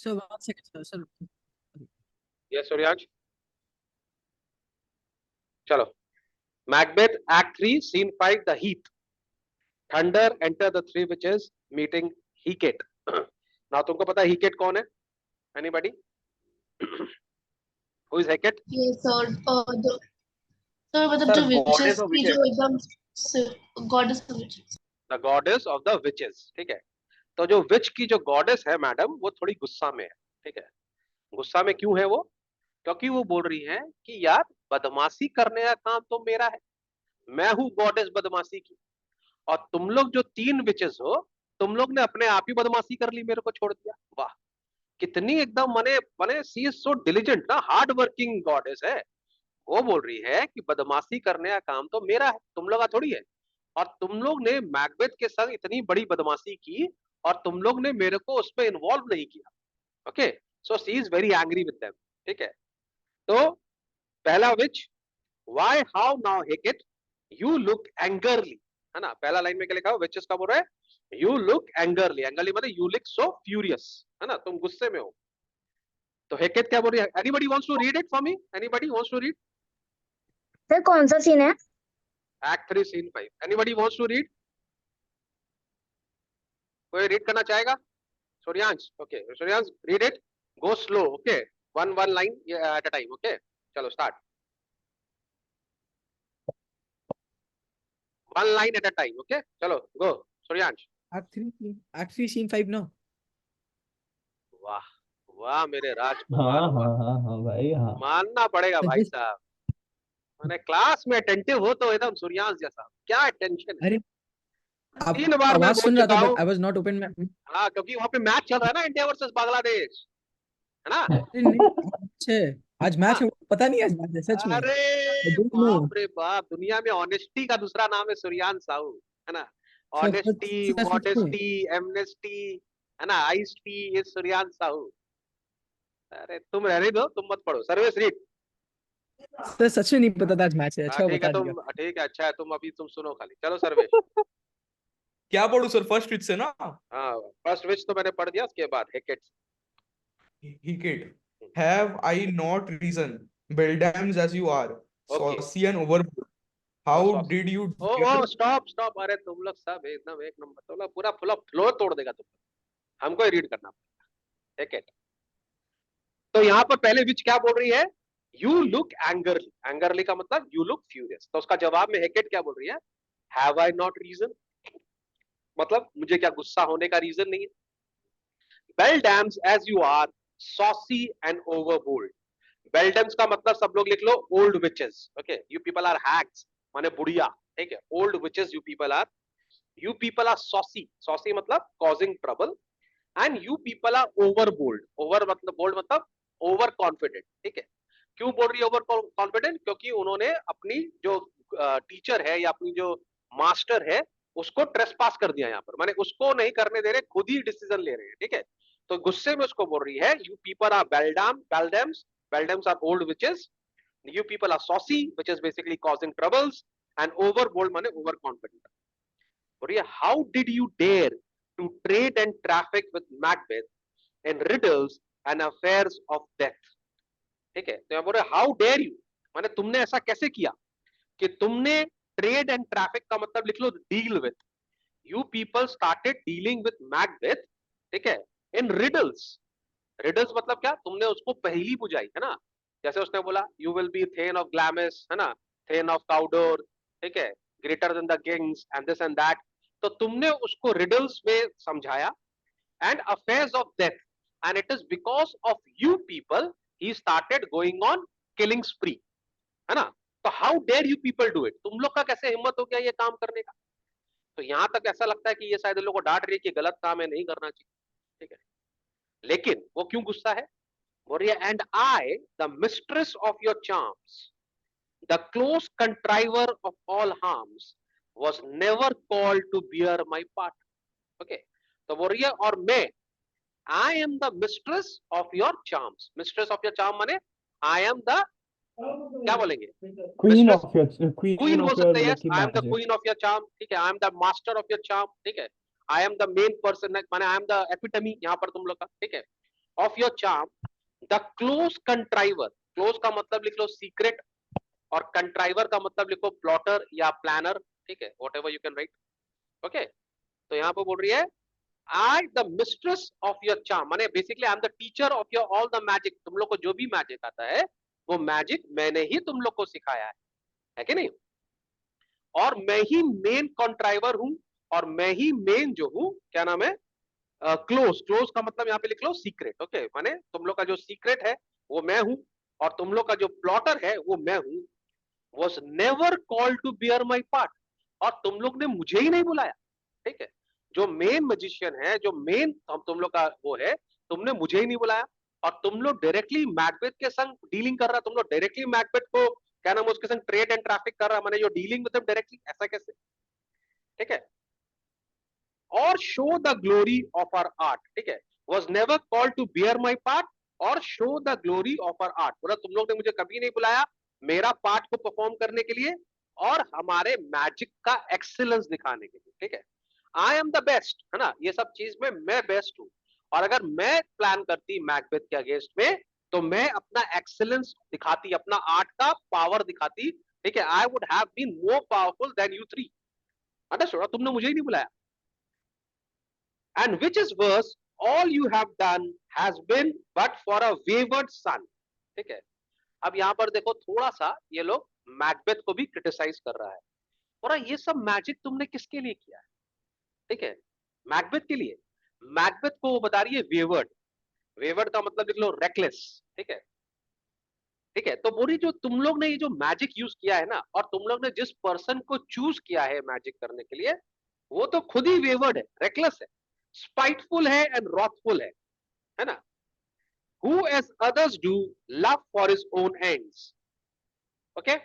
Sir, 1 second, sir. Yes Suryansh, चलो। Macbeth act 3 scene 5 the heath, thunder enter the three witches meeting Hecate. ना तुमको पता है Hecate कौन है? एनीबॉडी? Who is Hecate? ये सर सर मतलब सर जो गॉडेस विचेस ऑफ की विचेस, जो एकदम goddess of witches. The goddess of the witches, ठीक है। तो जो विच की जो गॉडेस है मैडम, वो थोड़ी गुस्सा में है, ठीक है। गुस्सा में क्यों है वो? क्योंकि वो बोल रही है कि यार बदमाशी करने का काम तो मेरा है, मैं हूं गॉडेस बदमाशी की, और तुम लोग जो 3 विचेस हो, तुम लोग ने अपने आप ही बदमाशी कर ली, मेरे को छोड़ दिया। वाह, कितनी एकदम मने मने सी इज सो डिलिजेंट ना, हार्ड वर्किंग गॉडेस है। वो बोल रही है कि बदमाशी करने का काम तो मेरा है, तुम लोग का थोड़ी है। और तुम लोग ने मैकबेथ के संग इतनी बड़ी बदमाशी की, और तुम लोग ने मेरे को उसमें इन्वॉल्व नहीं किया। Okay, so she is very angry with them, ठीक है। तो पहला witch, why how now Hecate you look angrily, है ना। पहला लाइन में क्या लिखा है? विचेस का बोल रहा है यू लुक एंगरली, एंगरली मतलब यू लुक सो फ्यूरियस, है ना, तुम गुस्से में हो। तो हेकेट क्या बोल रही है? Anybody wants to read it for me? Anybody wants to read sir कौन सा सीन है? Act 3 scene 5? Anybody wants to read? कोई रीड करना चाहेगा? सूर्यांश, okay Suryansh read it, go slow, okay, one one line at a time, okay. चलो start, one line at a time, okay, चलो go Suryansh. Act 3, Scene 5, no? वाह वाह मेरे हाँ राजकुमार, हाँ वाह, हाँ हाँ भाई हाँ। मानना पड़ेगा Sir, भाई just साहब, मैंने क्लास में अटेंटिव हो तो एकदम सूर्यांश जैसा, क्या टेंशन है। अरे 3 आपका बार मैं आवाज बोल सुन रहा था, चुका but हूँ। I was not open. हाँ, क्योंकि वहां पे मैच चल रहा है ना, इंडिया वर्सेस बांग्लादेश, है ना। अरे नहीं, अच्छे आज मैच हाँ, है, पता नहीं आज मैच है सच में। I अरे don't know. बाप रे बाप, दुनिया में ऑनेस्टी का दूसरा नाम है सूर्यांश साहू, है ना। ऑनेस्टी, सच में। मॉडेस्टी, एमनेस्टी, है ना, आइस टी, ये सूर्यांश साहू। अरे तुम रहने दो, तुम मत पढ़ो, सर्विस रीड। सर सच में नहीं पता था आज मैच है, हाँ अच्छा ठीक है, बता दिया। तुम ठीक है, अच्छा है, तुम अभी तुम सुनो खाली, चलो सर्वेश। क्या पढ़ू सर? फर्स्ट विच से ना? हाँ, फर्स्ट विच तो मैंने पढ़ दिया, उसके बाद Hecate. Hecate, have I not reason, Beldams as you are, okay, saucy and overboard, how did you oh dare? Oh stop stop, अरे तुम लोग सब एकदम एक नंबर, तुम लोग पूरा फुल फ्लो तोड़ देगा तुम, हमको ही रीड करना पड़ेगा। हेकेट, तो यहाँ पर पहले विच क्या बोल रही है? यू लुक एंगरली, एंगरली का मतलब यू लुक फ्यूरियस। तो उसका जवाब में हेकेट क्या बोल रही है? हैव आई नॉट रीजन, मतलब मुझे क्या गुस्सा होने का रीजन नहीं है। Beldams as you are, saucy and overbold. Beldams का मतलब सब लोग लिख लो old witches, okay, you people are hags माने बुढ़िया, ठीक है, old witches you people are saucy, saucy मतलब causing trouble, and you people are overbold, over मतलब बोल्ड मतलब ओवर कॉन्फिडेंट, ठीक है। क्यों बोल रही है ओवर कॉन्फिडेंट? क्योंकि उन्होंने अपनी जो टीचर है या अपनी जो मास्टर है उसको ट्रेसपास कर दिया, यहाँ पर माने उसको नहीं करने दे रहे, खुद ही डिसीजन ले रहे हैं, ठीक है। तो गुस्से में उसको बोल रही है you people are beldams, beldams are old witches, you people are saucy which is basically causing troubles, and overbold माने overconfident। और ये how did you dare to trade and traffic with Macbeth in riddles and affairs of death, ठीक है। तो यहाँ बोल रहे how dare you, माने तुमने ऐसा कैसे किया कि तुमने ट्रेड एंड ट्रैफिक का मतलब लिख लो deal with, you people started dealing with Macbeth, ठीक है, इन रिडल्स। रिडल्स मतलब क्या? तुमने उसको पहेली बुझाई, है ना। जैसे उसने बोला you will be thane of Glamis, है ना, थेन ऑफ काउडोर, ठीक है, greater than the kings and this and that. तो तुमने उसको रिडल्स में समझाया, and affairs of death, and it is because of you people he started going on killing spree, है ना। तो how dare you people do it, तुम लोग का कैसे हिम्मत हो गया ये काम करने का। तो यहां तक ऐसा लगता है कि ये शायद लोगों को डांट रही है कि गलत काम है, नहीं करना चाहिए, ठीक है। लेकिन वो क्यों गुस्सा है? बोल रही है and I the mistress of your charms, the close contriver of all harms, was never called to bear my part, okay। तो बोल रही है और मैं, I am the mistress of your charms, mistress of your charm माने I am the, क्या बोलेंगे, Queen mistress, of your queen बोल सकते हैं, yes, lucky I am the magic. Queen of your charm, ठीक है, I am the master of your charm, ठीक है, I am the main person माने आई एम द एपिटमी यहाँ पर तुम लोग का, ठीक है। of your charm, the close contriver, close का मतलब लिख लो secret, और contriver का मतलब लिखो plotter या planner, ठीक है, whatever you can write, okay? तो यहाँ पर बोल रही है I the mistress of your charm, माने basically I am the teacher of your all the magic, तुम लोग को जो भी मैजिक आता है वो मैजिक मैंने ही तुम लोग को सिखाया है कि नहीं? और मैं ही मेन कॉन्ट्राइवर हूं, और मैं ही मेन जो हूं, क्या नाम है, क्लोज, क्लोज का मतलब यहाँ पे लिख लो सीक्रेट, ओके? माने तुम लोग का जो सीक्रेट है वो मैं हूं, और तुम लोग का जो प्लॉटर है वो मैं हूं, was never called to bear my part, और तुम लोग ने मुझे ही नहीं बुलाया, ठीक है? जो मेन मैजिशियन है, जो मेन तुम लोग का वो है, तुमने मुझे ही नहीं बुलाया, और तुम लोग डायरेक्टली मैकबेथ के संग डीलिंग कर रहा, तुम लोग डायरेक्टली मैकबेथ को क्या नाम उसके संग ट्रेड एंड ट्रैफिक कर रहा, माने जो डीलिंग विद डायरेक्टली, ऐसा कैसे, ठीक है? और show the glory of our art, ठीक है, was never called to bear my part और show the glory of our art, बोला तुम लोग ने मुझे कभी नहीं बुलाया मेरा पार्ट को परफॉर्म करने के लिए और हमारे मैजिक का एक्सीलेंस दिखाने के लिए, ठीक है? आई एम द बेस्ट, है ना, ये सब चीज में मैं बेस्ट हूं, और अगर मैं प्लान करती मैकबेथ के अगेंस्ट में तो मैं अपना एक्सीलेंस दिखाती, अपना आर्ट का पावर दिखाती, ठीक है? I would have been more powerful than you three, understood? तुमने मुझे ही नहीं बुलाया, and which is worse, all you have done has been but for a wayward son, ठीक है? अब यहां पर देखो थोड़ा सा ये लोग मैकबेथ को भी क्रिटिसाइज कर रहा है, और ये सब मैजिक तुमने किसके लिए किया है, ठीक है? मैकबेथ के लिए। मैकबेथ को वो बता रही है वेवर्ड, वेवर्ड का मतलब लिख लो रेकलेस, ठीक है? ठीक है, तो बोली जो तुम लोग ने ये जो मैजिक यूज किया है ना, और तुम लोग ने जिस पर्सन को चूज किया है मैजिक करने के लिए, वो तो खुद ही वेवर्ड है, रेकलेस है, स्पाइटफुल है एंड रॉथफुल है ना? Who as others do love for his own ends, okay?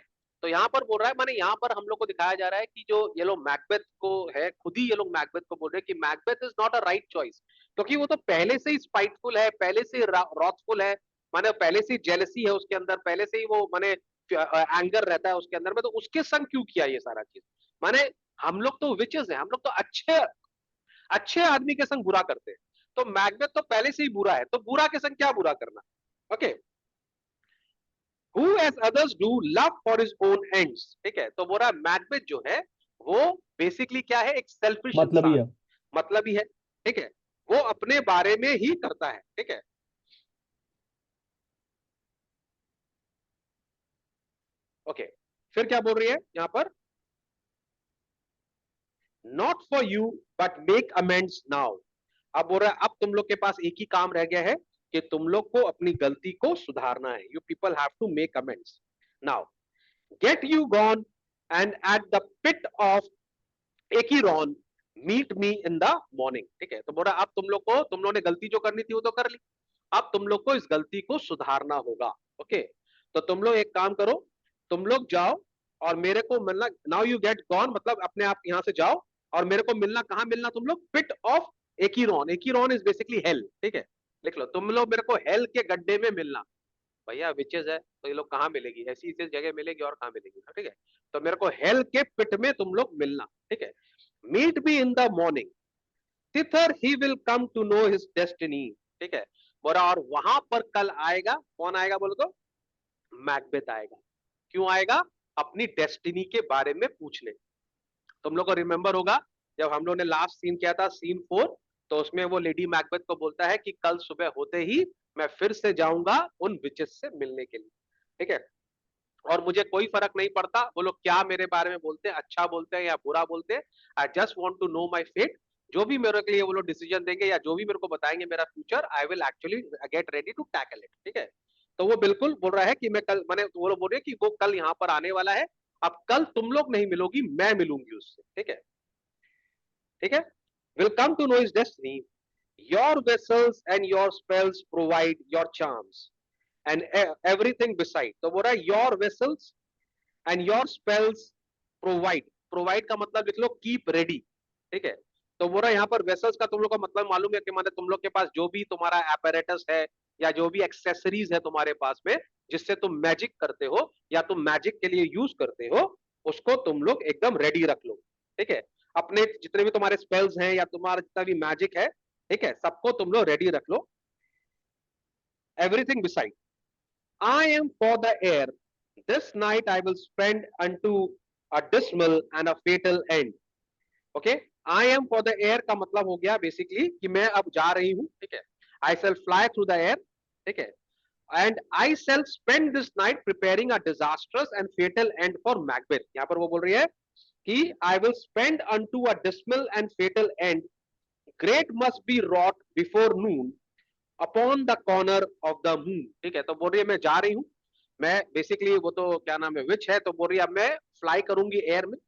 तो यहाँ पर बोल रहा है, माने यहाँ पर हम लोग को दिखाया जा रहा है कि जो ये लोग मैकबेथ को है, खुद ही ये लोग मैकबेथ को बोल रहे हैं कि Macbeth is not a right choice, क्योंकि वो तो पहले से ही स्पाइटफुल है, पहले से ही रॉथफुल है, माने पहले से ही जेलसी है उसके अंदर, पहले से ही वो माने एंगर रहता है उसके अंदर में, तो उसके संग क्यों किया ये सारा चीज? माने हम लोग तो विचेस हैं, हम लोग तो अच्छे अच्छे आदमी के संग बुरा करते हैं, तो मैकबेथ तो पहले से ही बुरा है, तो बुरा के संग क्या बुरा करना, okay? Who as others do love for his own ends, ठीक है? तो बोल रहा है मैकबेथ जो है वो बेसिकली क्या है, एक सेल्फिश मतलब ही है। मतलब ही है, ठीक है? वो अपने बारे में ही करता है, ठीक है? ओके, फिर क्या बोल रही है यहां पर, not for you but make amends now, अब बोल रहा है अब तुम लोग के पास एक ही काम रह गया है कि तुम लोग को अपनी गलती को सुधारना है, you people have to make amends now, get you gone and at the pit of Acheron meet me in the morning, ठीक है? तो बोल रहा अब तुम लोग ने गलती जो करनी थी वो तो कर ली, अब तुम लोग को इस गलती को सुधारना होगा, ओके? तो तुम लोग एक काम करो, तुम लोग जाओ और मेरे को मिलना, नाउ यू गेट गॉन मतलब अपने आप यहां से जाओ, और मेरे को मिलना, कहां मिलना तुम लोग, पिट ऑफ एकीरॉन, एकीरॉन इज बेसिकली हेल, ठीक है? लिख लो, तुम लोग मेरे को हेल के गड्ढे में मिलना, भैया विचेस है तो ये लोग कहां मिलेगी, ऐसी ऐसी जगह मिलेगी और कहां मिलेगी, ठीक है? तो मेरे को हेल के पिट में तुम लोग मिलना, ठीक है? Meet me in the morning, thither he will come to know his destiny, ठीक है? बोला और वहां पर कल आएगा, कौन आएगा बोलो तो, मैकबेथ आएगा, क्यों आएगा, अपनी डेस्टिनी के बारे में पूछने। तुम लोग को रिमेंबर होगा जब हम लोग ने लास्ट सीन किया था, सीन 4, तो उसमें वो लेडी मैकबेथ को बोलता है कि कल सुबह होते ही मैं फिर से जाऊंगा उन विचेस से मिलने के लिए, ठीक है? और मुझे कोई फर्क नहीं पड़ता वो लोग क्या मेरे बारे में बोलते हैं, अच्छा बोलते हैं या बुरा बोलते हैं, I just want to know my fate, जो भी मेरे के लिए वो लोग डिसीजन देंगे या जो भी मेरे को बताएंगे मेरा future, I will actually get ready to tackle it, ठीक है? तो वो बिल्कुल बोल रहा है कि मैं कल, मैंने वो लोग बोल रहे हैं कि वो कल यहाँ पर आने वाला है, अब कल तुम लोग नहीं मिलोगी, मैं मिलूंगी उससे, ठीक है? ठीक है, will come to know his destiny, your vessels and your spells provide your charms and everything beside, तो बोल रहा है your vessels and your spells provide का मतलब लिख लो keep ready, ठीक है? तो बोल रहा है यहाँ पर vessels का तुम लोग का मतलब मालूम है कि माने तुम लोग के पास जो भी तुम्हारा apparatus है या जो भी एक्सेसरीज है तुम्हारे पास में जिससे तुम मैजिक करते हो या तुम मैजिक के लिए यूज करते हो, उसको तुम लोग एकदम रेडी रख लो, ठीक है? अपने जितने भी तुम्हारे स्पेल्स हैं या तुम्हारा जितना भी मैजिक है, ठीक है, सबको तुम लोग रेडी रख लो। everything beside. I am for the air. This night I will spend unto a dismal and a fatal end. Okay, I am for the air का मतलब हो गया बेसिकली कि मैं अब जा रही हूं, ठीक है. I shall fly through the air, ठीक है. And I shall spend this night preparing a disastrous and fatal end for Macbeth. यहाँ पर वो बोल रही है कि I will spend unto a dismal and fatal end. Great must be wrought before noon upon the corner of the moon. ठीक है, तो बोल रही है मैं जा रही हूँ, मैं बेसिकली वो तो क्या नाम है विच है, तो बोल रही है अब मैं फ्लाई करूंगी एयर में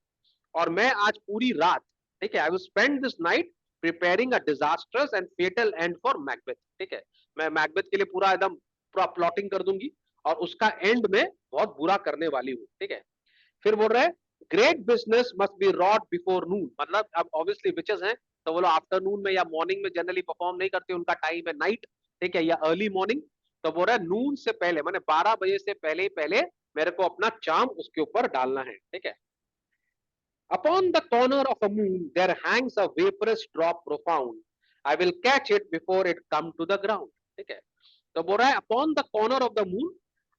और मैं आज पूरी रात, ठीक है, I will spend this night preparing a disasters and fatal end for Macbeth. ठीक है, मैं मैकबेथ के लिए पूरा एकदम पूरा प्लॉटिंग कर दूंगी और उसका एंड में बहुत बुरा करने वाली हूँ. ठीक है, फिर बोल रहे हैं great business must be wrought before noon. मतलब अब ऑब्वियसली विचेस हैं तो वो लोग आफ्टरनून में या मॉर्निंग में जनरली परफॉर्म नहीं करते, उनका टाइम है नाइट, ठीक है, या अर्ली मॉर्निंग. तो बोल रहा है नून से पहले माने 12 बजे से पहले ही पहले मेरे को अपना चार्म उसके ऊपर डालना है. ठीक है. Upon the corner of a moon there hangs a vaporous drop profound. I will catch it before it come to the ground. ठीक है, तो बोल रहा है upon the corner of the moon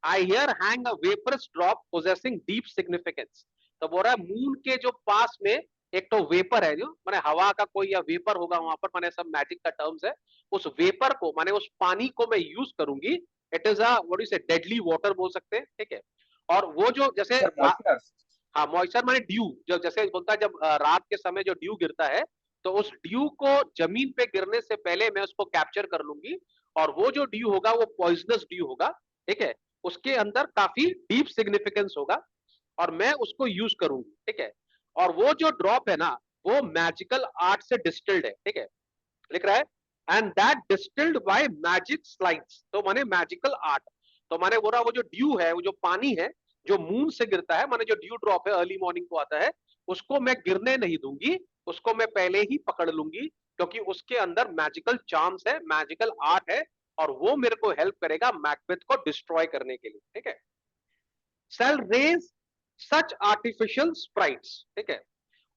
I here hang a vaporous drop possessing deep significance. तो बोल रहा है मून के जो पास में एक तो वेपर है, जो माने हवा का कोई या वेपर होगा वहां पर, माने सब मैजिक का टर्म्स है, उस वेपर को माने उस पानी को मैं यूज करूंगी. It is a what you से डेडली वाटर बोल सकते हैं. ठीक है, और वो जो जैसे हाँ मॉइस्चर माने ड्यू, जो जैसे बोलता है जब रात के समय जो ड्यू गिरता है तो उस ड्यू को जमीन पे गिरने से पहले मैं उसको कैप्चर कर लूंगी और वो जो ड्यू होगा वो पॉइजनस ड्यू होगा. ठीक है, उसके अंदर काफी डीप सिग्निफिकेंस होगा और मैं उसको यूज करूंगी. ठीक है, और वो जो ड्रॉप है ना वो मैजिकल आर्ट से डिस्टिल्ड है. ठीक है, लिख रहा है and that distilled by magic slides. तो माने मैजिकल आर्ट, तो माने वो रहा वो जो ड्यू है, वो जो पानी है जो मून से गिरता है, माने जो ड्यू ड्रॉप है अर्ली मॉर्निंग को आता है, उसको मैं गिरने नहीं दूंगी, उसको मैं पहले ही पकड़ लूंगी क्योंकि उसके अंदर मैजिकल चार्म्स है, मैजिकल आर्ट है और वो मेरे को हेल्प करेगा मैकबेथ को डिस्ट्रॉय करने के लिए. ठीक है, shall raise such artificial sprites. ठीक है,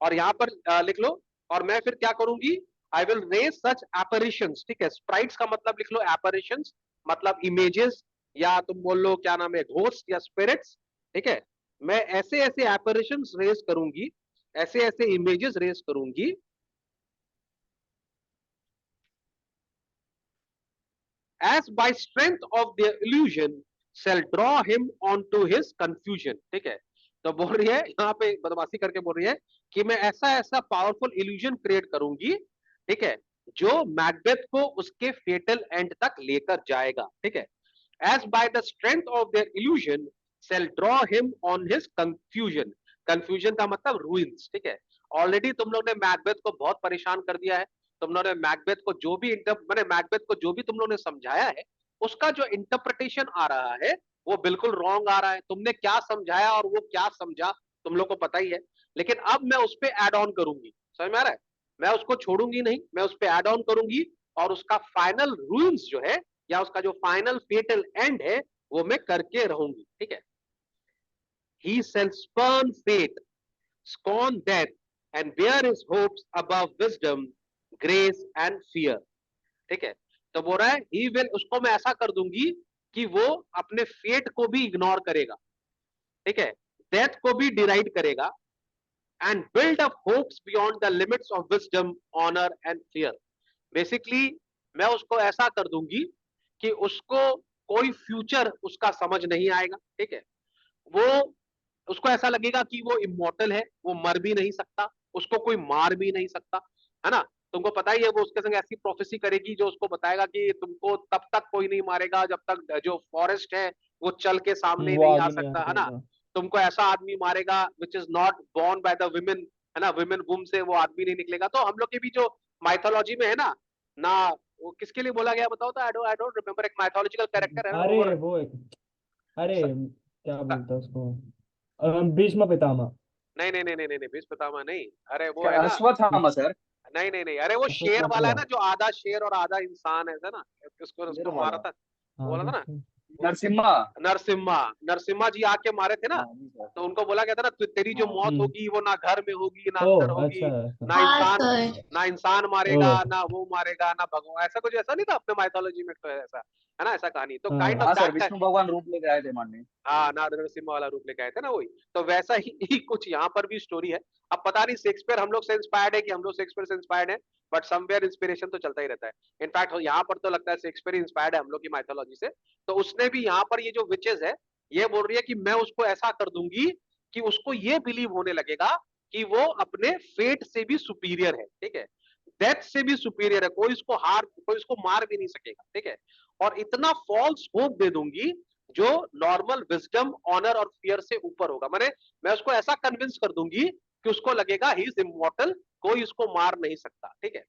और यहां पर लिख लो और मैं फिर क्या करूंगी I will raise such apparitions. ठीक है, स्प्राइट्स का मतलब लिख लो apparitions, मतलब इमेजेस या तुम बोल लो क्या नाम है घोस्ट या स्पिरिट्स. ठीक है, मैं ऐसे ऐसे apparitions रेज करूंगी, ऐसे ऐसे इमेजेस रेज करूंगी as by strength of their illusion shall draw him onto his confusion. ठीक है, तो बोल रही है यहाँ पे बदमाशी करके बोल रही है कि मैं ऐसा ऐसा पावरफुल इल्यूजन क्रिएट करूंगी, ठीक है, जो मैकबेथ को उसके फेटल एंड तक लेकर जाएगा. ठीक है, as by the strength of their illusion shall draw him on his confusion. confusion का मतलब ruins. ठीक है, ऑलरेडी तुम लोग ने मैकबेथ को बहुत परेशान कर दिया है, तुम लोगों ने मैकबेथ को जो भी मैंने मैकबेथ को जो भी तुम लोगों ने समझाया है उसका जो इंटरप्रिटेशन आ रहा है वो बिल्कुल रॉन्ग आ रहा है. तुमने क्या समझाया और वो क्या समझा तुम लोग को पता ही है, लेकिन अब मैं उस पर एड ऑन करूंगी. समझ में आ रहा है, मैं उसको छोड़ूंगी नहीं, मैं उस पर एड ऑन करूंगी और उसका फाइनल रूइंस जो है या उसका जो फाइनल फेटल एंड है वो मैं करके रहूंगी. ठीक है, he shall spurn fate, scorn death and bear his hopes above wisdom, grace and fear. ठीक है, तो बोल रहा है he will, उसको मैं ऐसा कर दूंगी कि वो अपने फेट को भी इग्नोर करेगा. ठीक है, डेथ को भी डिराइड करेगा and build up hopes beyond the limits of wisdom, honour and fear. Basically मैं उसको ऐसा कर दूंगी कि उसको कोई फ्यूचर उसका समझ नहीं आएगा. ठीक है, वो उसको ऐसा लगेगा कि वो इमॉर्टल है, वो मर भी नहीं सकता, उसको कोई मार भी नहीं सकता, है ना. तुमको पता ही है वो उसके संग ऐसी प्रोफेसी करेगी जो उसको बताएगा कि तुमको तब तक कोई नहीं मारेगा जब तक जो फॉरेस्ट है वो चल के सामने वो नहीं आ आगे नहीं सकता, है ना. आएगा। तुमको ऐसा आदमी मारेगा which is not born by the women, है ना, विमेन वुम से वो आदमी नहीं निकलेगा. तो हम लोग के भी जो माइथोलॉजी में है ना वो किसके लिए बोला गया बताओ तो. आई डोंट रिमेम्बर, एक माइथोलॉजिकल कैरेक्टर है ना अरे वो एक, अरे क्या बोलते हैं उसको, भीष्म पितामह। नहीं नहीं नहीं नहीं नहीं भीष्म पितामह नहीं, अरे वो है ना, अश्वत्थामा सर। नहीं नहीं नहीं, अरे वो अशोक शेर वाला है ना चक्र। जो आधा शेर और आधा इंसान है ना, उसको शेर उसको वाला। मारा था, हाँ बोला था ना दूसरे- नरसिम्हा। नरसिम्हा, नरसिम्हा जी आके मारे थे ना, हाँ जी सर। तो उनको बोला गया था ना तेरी जो हाँ। मौत होगी वो ना घर में होगी ना ओ अंदर होगी, अच्छा ऐसा। ना हाँ इंसान, सर। ना इंसान मारेगा ओ ना वो मारेगा ना भगवान, ऐसा कुछ ऐसा नहीं था अपने माइथोलॉजी में, तो ऐसा है ना, ऐसा कहानी तो काइंड हाँ ऑफ हाँ सर, दैट। विष्णु भगवान रूप लेके आए थे मारने। हाँ, ना नरसिम्हा वाला रूप लेके आए थे ना, वही तो वैसा ही कुछ यहाँ पर भी स्टोरी है। अब पता नहीं शेक्सपियर हम लोग से इंस्पायर्ड है कि हम लोग शेक्सपियर से इंस्पायर्ड है, बट समवेयर इंस्पिरेशन तो चलता ही रहता है। इनफैक्ट यहाँ पर तो लगता है शेक्सपियर इंस्पायर्ड है हम लोग की माइथोलॉजी से। तो उसने भी यहाँ पर ये जो विचेस है, ये बोल रही है कि मैं उसको ऐसा कर दूंगी कि उसको ये बिलीव होने लगेगा कि वो अपने फेट से भी सुपीरियर है, ठीक है, डेथ से भी सुपीरियर है, कोई इसको मार भी नहीं सकेगा, ठीक है। और इतना फॉल्स होप दे दूंगी जो नॉर्मल विजडम, ऑनर और फियर से ऊपर होगा। माने मैं उसको ऐसा कन्विंस कर दूंगी कि उसको लगेगा ही इज इमॉर्टल, कोई इसको मार नहीं सकता, ठीक है।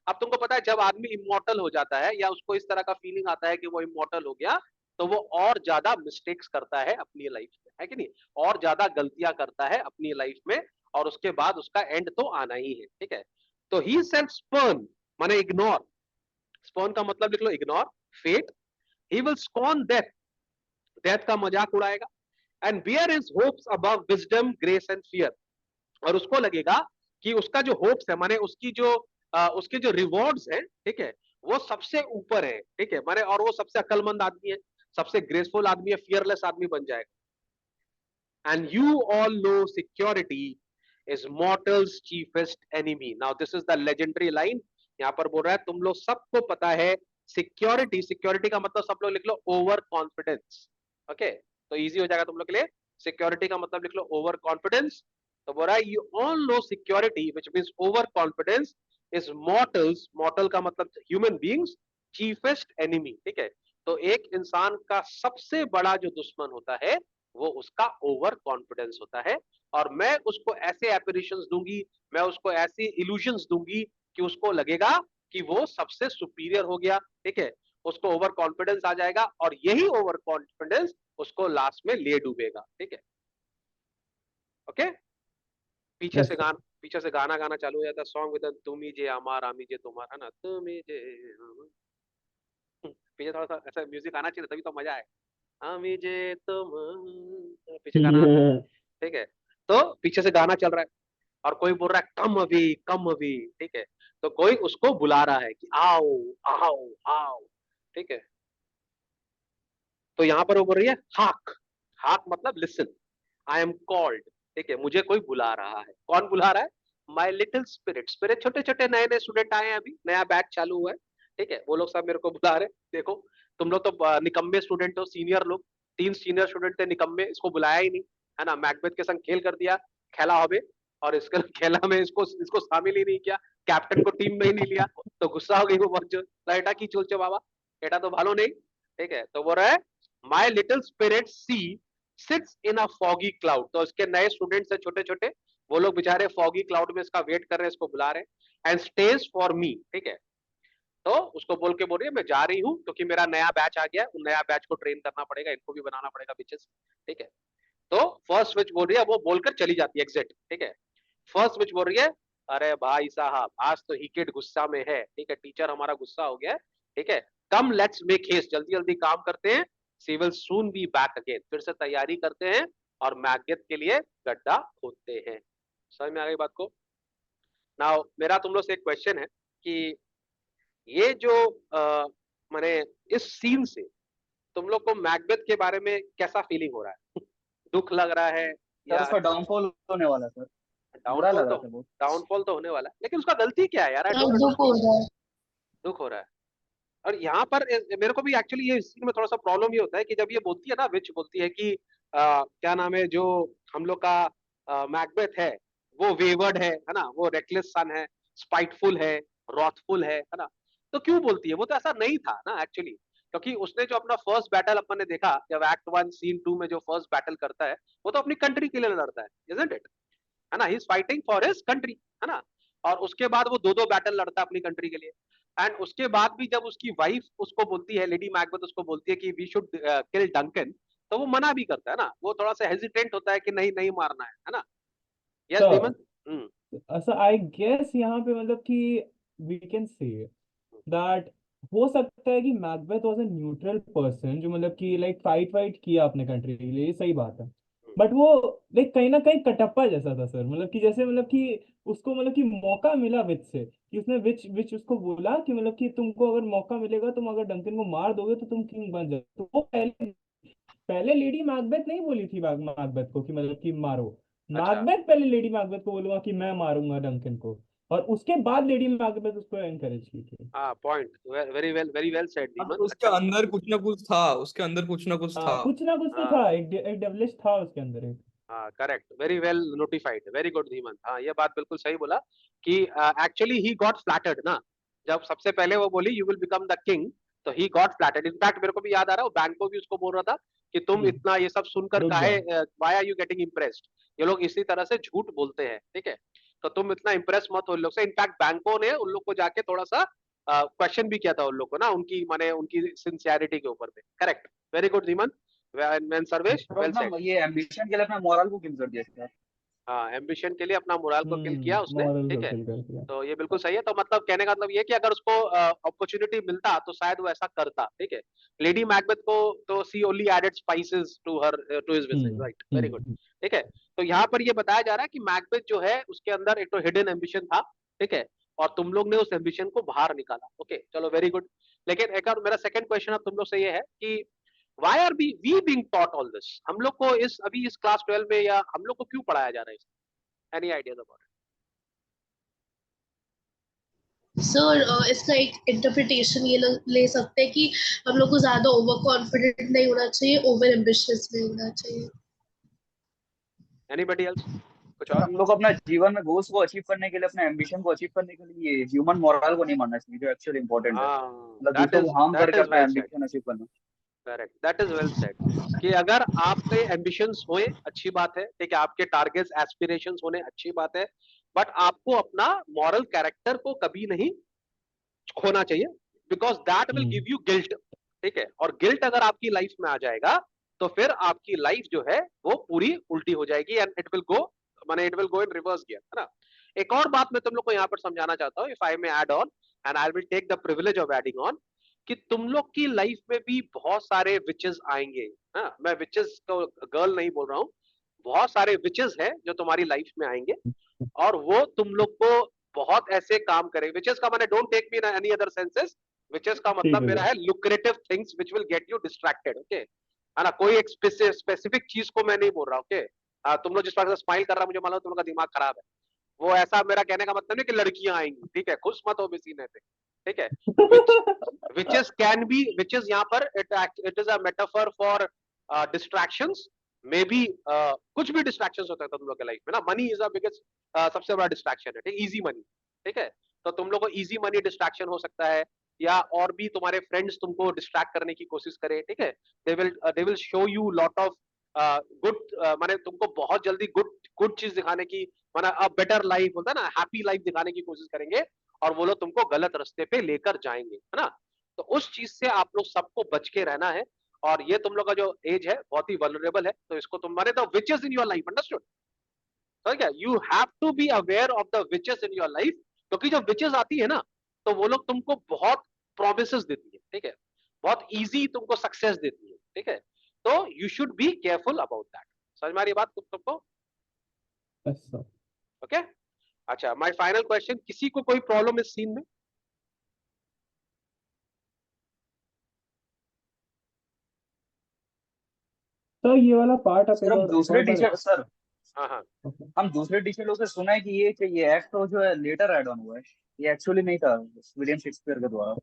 अब तुमको पता है जब आदमी इमॉर्टल हो जाता है या उसको इस तरह का फीलिंग आता है कि वो इमॉर्टल हो गया, तो वो और ज्यादा मिस्टेक्स करता है अपनी लाइफ में, है कि नहीं, और ज्यादा गलतियां करता है अपनी लाइफ में, और उसके बाद उसका एंड तो आना ही है, ठीक है। तो ही सेड स्पर्न माने इग्नोर, स्पर्न का मतलब लिख लो ignore fate, he will scorn death, death का मजाक उड़ाएगा, and bear his hopes above wisdom grace and fear, और उसको लगेगा कि उसका जो होप्स है माने उसके जो रिवॉर्ड्स है, ठीक है, वो सबसे ऊपर है, ठीक है, माने और वो सबसे अक्लमंद आदमी है, सबसे ग्रेसफुल आदमी है, फियरलेस आदमी बन जाएगा। And you all know security is mortals chiefest enemy. Now this is the legendary line, यहां पर बोल रहा है तुम लोग सबको पता है सिक्योरिटी, सिक्योरिटी का मतलब सब लोग लिख लो ओवर कॉन्फिडेंस, ओके, तो इजी हो जाएगा तुम लोग के लिए। सिक्योरिटी का मतलब लिख लो ओवर कॉन्फिडेंस, तो बोल रहा है you all know security which means over confidence is mortals, मॉर्टल का मतलब ह्यूमन बीइंग्स, चीफेस्ट एनिमी, ठीक है। तो एक इंसान का सबसे बड़ा जो दुश्मन होता है वो उसका ओवर कॉन्फिडेंस होता है, और मैं उसको ऐसे एपरेशंस दूंगी, मैं उसको ऐसी इल्यूजन्स दूंगी कि उसको लगेगा कि वो सबसे सुपीरियर हो गया, ठीक है, उसको ओवर कॉन्फिडेंस आ जाएगा, और यही ओवर कॉन्फिडेंस उसको लास्ट में ले डूबेगा, ठीक है, ओके। Yes sir. पीछे से गाना गाना चालू हो जाता है, सॉन्ग विद तुमी जे अमार आमी जे तुम्हारा ना तुमी जे पीछे थोड़ा सा ऐसा म्यूजिक आना चाहिए तभी तो मजा आए, आमी जे तुम, पीछे गाना आता है, ठीक है। तो पीछे से गाना चल रहा है और कोई बोल रहा है कम अभी, ठीक है, तो कोई उसको बुला रहा है कि आओ आओ आओ, ठीक है। तो यहाँ पर वो बोल रही है हाक, हाक मतलब लिसन, आई एम कॉल्ड, ठीक है, मुझे कोई बुला रहा है, कौन बुला रहा है, माई लिटिल स्पिरिट, स्पिरिट छोटे छोटे नए नए स्टूडेंट आए हैं, अभी नया बैच चालू हुआ है, ठीक है, वो लोग सब मेरे को बुला रहे, देखो तुम लोग तो निकम्मे स्टूडेंट हो, सीनियर लोग, 3 सीनियर स्टूडेंट थे निकम्मे, इसको बुलाया ही नहीं, है ना, मैकबेथ के संग खेल कर दिया, खेला होबे, और इसके खेला में इसको इसको शामिल ही नहीं किया, कैप्टन को टीम में ही नहीं लिया, तो गुस्सा हो गई वो बहुत जो लाइटा की चोलचे बाबा, बेटा तो भालो नहीं, ठीक है। तो बोल रहा है my little spirit see sits in a foggy cloud, तो इसके नए स्टूडेंट्स है छोटे छोटे, वो लोग बेचारे फॉगी क्लाउड में इसका वेट कर रहे हैं, इसको बुला रहे हैं, एंड स्टेज फॉर मी, ठीक है। तो उसको बोल के बोल रही है मैं जा रही हूँ क्योंकि मेरा नया बैच आ गया, उन नया बैच को ट्रेन करना पड़ेगा, इनको भी बनाना पड़ेगा बिचेस, ठीक है। तो फर्स्ट विच बोल रही है वो बोलकर चली जाती है एग्जिट, ठीक है। फर्स्ट विच बोल रही है अरे भाई साहब आज तो हिकेट गुस्सा में है, ठीक है, टीचर हमारा गुस्सा हो गया है, ठीक है, कम लेट्स मेक हेस्ट, जल्दी जल्दी काम करते हैं, she will soon be back again, फिर से तैयारी करते हैं और मैग्नेट के लिए गड्ढा खोदते हैं। समझ में आ गई बात को? नाउ मेरा तुम लोग से एक क्वेश्चन है कि ये जो माने इस सीन से तुम लोग को मैकबेथ के बारे में कैसा फीलिंग हो रहा है? दुख लग रहा है सर या उसका डाउनफॉल होने वाला है सर, बुरा डाउनफॉल? लग तो रहा था बहुत। डाउनफॉल तो होने वाला है, लेकिन उसका गलती क्या है यार? आई सर डोंट दुख हो रहा है। दुख हो रहा है। और यहाँ पर मेरे को भी एक्चुअली ये सीन में थोड़ा सा प्रॉब्लम ये होता है कि जब ये बोलती है ना, विच बोलती है कि क्या नाम है, जो हम लोग का मैकबेथ है वो वेवर्ड है ना, वो रेकलेस सन है, स्पाइटफुल है, रॉथफुल है ना, तो क्यों बोलती है? वो तो ऐसा नहीं था ना एक्चुअली, क्योंकि उसने जो अपना फर्स्ट बैटल अपन ने देखा, जब एक्ट 1 सीन 2 में जो फर्स्ट बैटल करता है वो तो अपनी कंट्री के लिए लड़ता है, इजंट इट, है ना, he is fighting for his country, है ना। और उसके बाद वो दो बैटल लड़ता है अपनी कंट्री के लिए, एंड उसके बाद भी जब उसकी वाइफ उसको बोलती है, लेडी मैकबेथ उसको बोलती है कि वी शुड किल डंकन, तो वो मना भी करता है ना, वो थोड़ा सा हेजिटेंट होता है कि नहीं नहीं मारना है ना। यस तो धीमन। ऐसा आई गेस यहाँ पे मतलब कि वी कैन से दैट हो सकता है कि Macbeth was a neutral person, जो मतलब कि लाइक फाइट वाइट किया अपने कंट्री के लिए, ये सही बात है। बट वो लाइक कहीं ना कहीं कटप्पा जैसा था सर, मतलब कि जैसे मतलब कि उसको मतलब कि मौका मिला विच से, कि उसने विच विच उसको बोला कि मतलब कि तुमको अगर मौका मिलेगा, तुम अगर डंकन को मार दोगे तो तुम किंग बन जाओ। तो वो पहले पहले लेडी मैकबेथ नहीं बोली थी मैकबेथ को कि मतलब कि मारो। अच्छा मैकबेथ पहले लेडी मैकबेथ को बोलूंगा कि मैं मारूंगा डंकन को, और उसके बाद लेडी मैकबेथ उसको एनकरेज की थी। हाँ, पॉइंट, वेरी वेल सेड हाँ, दीमन, तो उसके अच्छा। अंदर कुछ ना कुछ था, उसके अंदर कुछ ना कुछ था। हाँ, कुछ ना कुछ तो हाँ था, एक डेविलिश था उसके अंदर एक। हाँ, correct, very well notified, very good Dhiman. हाँ, ये बात बिल्कुल सही बोला कि एक्चुअली ही गॉट फ्लैटर्ड ना, जब सबसे पहले वो बोली you will become the king, तो ही गॉट फ्लैटर्ड। इनफैक्ट मेरे को भी याद आ रहा है, वो बैंक को भी उसको बोल रहा था कि तुम हम्म, इतना ये सब सुनकर रुक काहे, जाओ। Why are you getting impressed, ये लोग इसी तरह से झूठ बोलते हैं, ठीक है, तो तुम इतना इम्प्रेस मत हो उन लोग से। इनफैक्ट बैंकों ने उन लोग को जाके थोड़ा सा क्वेश्चन भी किया था उन लोग को ना, उनकी माने उनकी सिंसियरिटी के ऊपर में। Correct, very good Dhiman, Sarvesh, sir well अपना सेड। ये एम्बिशन के लिए अपना मोरल को किल कर दिया सर। हाँ, एम्बिशन के लिए अपना मोराल को किल किया उसने, मॉरल ठीक को है। किल कर दिया। तो ये बिल्कुल सही है, तो मतलब कहने का मतलब ये कि अगर उसको अपॉर्चुनिटी मिलता तो शायद वो ऐसा करता, ठीक है। लेडी मैकबेथ को तो she only added spices to her to his visit, right, very good, hmm. ठीक है। तो यहाँ पर ये बताया जा रहा है कि मैकबेथ जो है उसके अंदर एक तो हिडन एम्बिशन था, ठीक है, और तुम लोग ने उस एम्बिशन को बाहर निकाला, ओके, चलो वेरी गुड। लेकिन एक और मेरा सेकंड क्वेश्चन अब तुम लोग से ये है कि why are we being taught all this, हम लोग को इस अभी इस क्लास 12 में या हम लोग को क्यों पढ़ाया जा रहा है, एनी आइडियाज अबाउट सर इसका एक इंटरप्रिटेशन ये ले सकते हैं कि हम लोग को ज्यादा ओवर कॉन्फिडेंट नहीं होना चाहिए, ओवर एम्बिशियस नहीं होना चाहिए। इट, एनीबॉडी एल्स, कुछ सर और? हम लोग अपना जीवन में गोल्स को अचीव करने के लिए, अपने एम्बिशन को अचीव करने के लिए ह्यूमन मोरल को नहीं मानना चाहिए, जो एक्चुअली इंपॉर्टेंट है। हाँ, मतलब दूसरों को हार्म दैट करके इज अपना वेल सेड, एम्बिशन अचीव करना। Correct, that is well said, कि अगर आपके एम्बिशंस होए अच्छी बात है, ठीक है, आपके टारगेट्स एस्पिरेशंस होने अच्छी बात है, बट आपको अपना मॉरल कैरेक्टर को कभी नहीं खोना चाहिए, because that will give hmm. You guilt, ठीक है, और गिल्ट अगर आपकी लाइफ में आ जाएगा तो फिर आपकी लाइफ जो है वो पूरी उल्टी हो जाएगी, एंड इट विल गो, माने it will go in reverse gear, है ना। एक और बात मैं तुम लोग को यहाँ पर समझाना चाहता हूँ, if I may add on, and I will take the privilege of adding on, कि तुम लोग की लाइफ में भी बहुत सारे विचेस आएंगे। हाँ, मैं विचेस को गर्ल नहीं बोल रहा हूँ, बहुत सारे विचेस हैं जो तुम्हारी लाइफ में आएंगे, और वो तुम लोग को बहुत ऐसे काम करेंगे। विचेस का मैंने, don't take me in any other senses, witches का ठीक मतलब है मेरा सर। है lucrative things which will get you distracted, okay, है ना, कोई एक स्पेसिफिक चीज को मैं नहीं बोल रहा, ओके। तुम लोग जिस प्रकार से स्माइल कर रहा, मुझे मालूम तुम लोग का दिमाग खराब है, वो ऐसा मेरा कहने का मतलब नहीं कि लड़कियां आएंगी, ठीक है, खुश मत हो भी सीने पे, ठीक है। विच विचेस कैन बी, विचेस यहाँ पर it is a metaphor for distractions, may be कुछ भी डिस्ट्रैक्शंस होता है तुम लोग के लाइफ में ना, मनी इज अ बिगेस्ट, सबसे बड़ा डिस्ट्रैक्शन है, ठीक, इजी मनी, ठीक है। तो तुम लोग को इजी मनी डिस्ट्रैक्शन हो सकता है, या और भी तुम्हारे फ्रेंड्स तुमको डिस्ट्रैक्ट करने की कोशिश करें, ठीक है, they will show you lot of good, माने तुमको बहुत जल्दी गुड गुड चीज दिखाने की, माना अ बेटर लाइफ होता है ना, हैप्पी लाइफ दिखाने की कोशिश करेंगे, और वो लोग तुमको गलत रास्ते पे लेकर जाएंगे, है ना। तो उस चीज से आप लोग सबको बच के रहना है, और ये तुम लोग का जो एज है बहुत ही वल्नरेबल है, तो इसको तुम, माने the witches in your life, understood, तो क्या, you have to be aware of the witches in your life, क्योंकि जब विचेस आती है ना, तो वो लोग तुमको बहुत प्रोमिसेस देती है, ठीक है, बहुत इजी तुमको सक्सेस देती है, ठीक है, तो you should be careful about that. समझ में आ रही बात तुमको? Yes sir. ओके, अच्छा, माय फाइनल क्वेश्चन, किसी को कोई प्रॉब्लम इस सीन में? सर ये वाला पार्ट आप सर हम दूसरे और बार। टीचर सर हाँ हाँ Okay. हम दूसरे टीचर लोग से सुना है कि ये एक्ट तो जो है लेटर ऐड ऑन हुआ है, ये एक्चुअली नहीं था विलियम शेक्सपियर के द्वारा।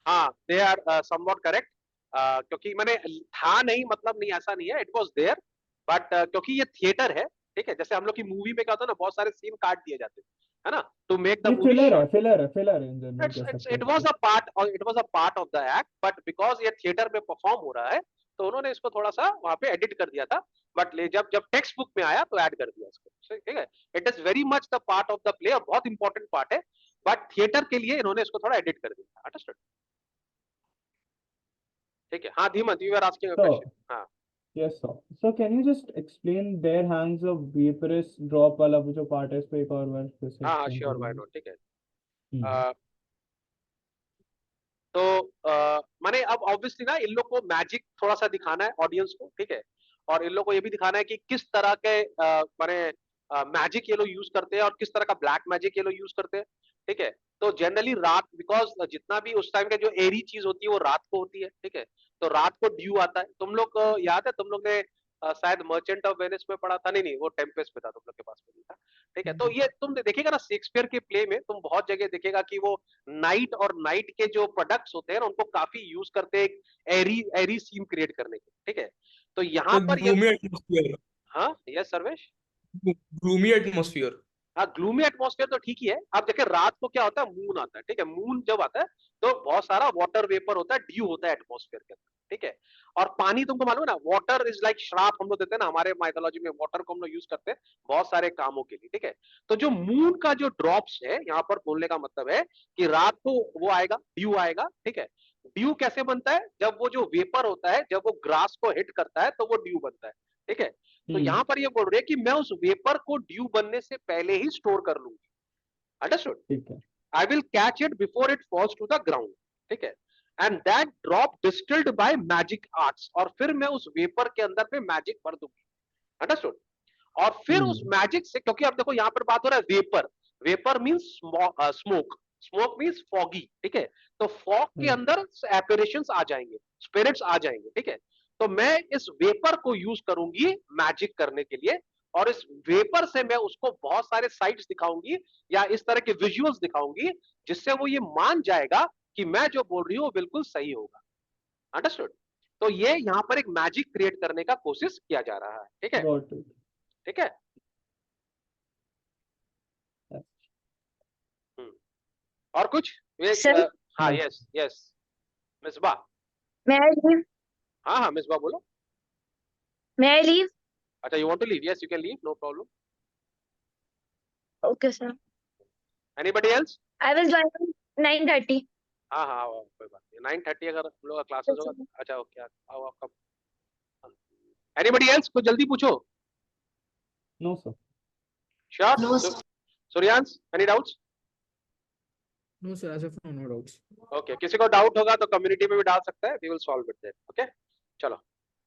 हाँ, दे आर समवॉट करेक्ट, क्योंकि मैंने था नहीं मतलब नहीं, ऐसा नहीं है, इट वाज देयर, बट क्योंकि ये थिएटर है, ठीक है, जैसे हम लोग की मूवी में क्या होता है ना, बहुत सारे सीन काट दिए जाते हैं, है ना, टू मेक द ये मूवी फिलर है, शॉर्ट। फिलर है इन जनरल, कह सकते इट हैं वाज इसको। अ पार्ट, और it was a part of the act, but because ये थिएटर में परफॉर्म हो रहा है, तो उन्होंने इसको थोड़ा सा वहां पे एडिट कर दिया था, बट जब जब टेक्स्ट बुक में आया तो ऐड कर दिया इसको, ठीक है। It is very much the part of the play, और बहुत इंपॉर्टेंट पार्ट है, बट थिएटर के लिए इन्होंने इसको थोड़ा एडिट कर दिया, अंडरस्टूड, ठीक है। हाँ Dhimant, you are asking a question, So, हाँ। yes sir. So can you just explain their hands of vaporous drop वाला वो जो पार्ट है, इस पे एक और बार फिर से हाँ हाँ explain श्योर, कर व्हाई दीजिए। नॉट, ठीक है। हम्म। तो माने अब ऑब्वियसली ना इन लोग को मैजिक थोड़ा सा दिखाना है ऑडियंस को, ठीक है, और इन लोग को ये भी दिखाना है कि किस तरह के माने मैजिक ये लोग यूज करते हैं और किस तरह का ब्लैक मैजिक ये लोग यूज करते हैं, ठीक है। तो जनरली रात, बिकॉज जितना भी उस टाइम का जो एरी चीज होती है वो रात को होती है, ठीक है, तो रात को ड्यू आता है। तुम लोग याद है, तुम लोग ने शायद मर्चेंट ऑफ वेनिस में पढ़ा था, नहीं वो टेम्पेस्ट में था, तुम लोग के पास में नहीं था, ठीक है। तो ये तुम देखिएगा ना शेक्सपियर के प्ले में, तुम बहुत जगह देखेगा कि वो नाइट और नाइट के जो प्रोडक्ट्स होते हैं ना उनको काफी यूज करते हैं एक एरी एरी सीन क्रिएट करने के, ठीक है। तो यहाँ The पर ये, gloomy atmosphere. हाँ यस सर्वेश, Gloomy atmosphere. हाँ ग्लूमी एटमॉस्फेयर तो ठीक ही है। अब देखिए रात को क्या होता है, मून आता है, ठीक है, मून जब आता है तो बहुत सारा वाटर वेपर होता है, ड्यू होता है एटमॉस्फेयर के अंदर, ठीक है। और पानी तुमको मालूम है ना, वाटर इज लाइक श्राप हम लोग देते हैं ना, हमारे माइथोलॉजी में वाटर को हम लोग यूज करते हैं बहुत सारे कामों के लिए, ठीक है। तो जो मून का जो ड्रॉप्स है यहाँ पर बोलने का मतलब है कि रात को वो आएगा, ड्यू आएगा, ठीक है। ड्यू कैसे बनता है, जब वो जो वेपर होता है जब वो ग्रास को हिट करता है तो वो ड्यू बनता है, ठीक है। तो यहाँ पर ये बोल रहे हैं कि मैं उस वेपर को ड्यू बनने से पहले ही स्टोर कर लूंगी, अंडरस्टूड। ठीक है। I will catch it before it falls to the ground, ठीक है, and that drop distilled by magic arts, और फिर मैं उस वेपर के अंदर पे मैजिक भर दूंगी, अंडरस्टूड। और फिर उस मैजिक से, क्योंकि अब देखो यहाँ पर बात हो रहा है vapour, vapour means smoke, smoke means foggy, ठीक है। तो फॉग के अंदर एपरेशंस आ जाएंगे, स्पिरिट्स आ जाएंगे, ठीक है। तो मैं इस वेपर को यूज करूंगी मैजिक करने के लिए, और इस वेपर से मैं उसको बहुत सारे साइट्स दिखाऊंगी या इस तरह के विजुअल्स दिखाऊंगी जिससे वो ये मान जाएगा कि मैं जो बोल रही हूँ वो बिल्कुल सही होगा, अंडरस्टूड। तो ये यहाँ पर एक मैजिक क्रिएट करने का कोशिश किया जा रहा है, ठीक है, Got it. ठीक है। और कुछ Sir? हाँ हाँ। Yes yes Misbah, May I leave? हाँ हाँ मिसबा बोलो। May I leave? अच्छा you want to leave, yes you can leave, no problem. Okay, sir. Anybody else? I will join at 9:30. हाँ हाँ आओ, कोई बात नहीं, 9:30 अगर हम लोग का क्लासेस Yes, होगा। sir. अच्छा ओके आओ आप कब। एनीबॉडी एल्स, कुछ जल्दी पूछो। No, sir. Sure? No, sir. Suryansh any doubts? No, sir, as of now, no doubts. Okay, किसी को डाउट होगा तो कम्युनिटी में भी डाल सकता है, we will solve it there, okay चलो।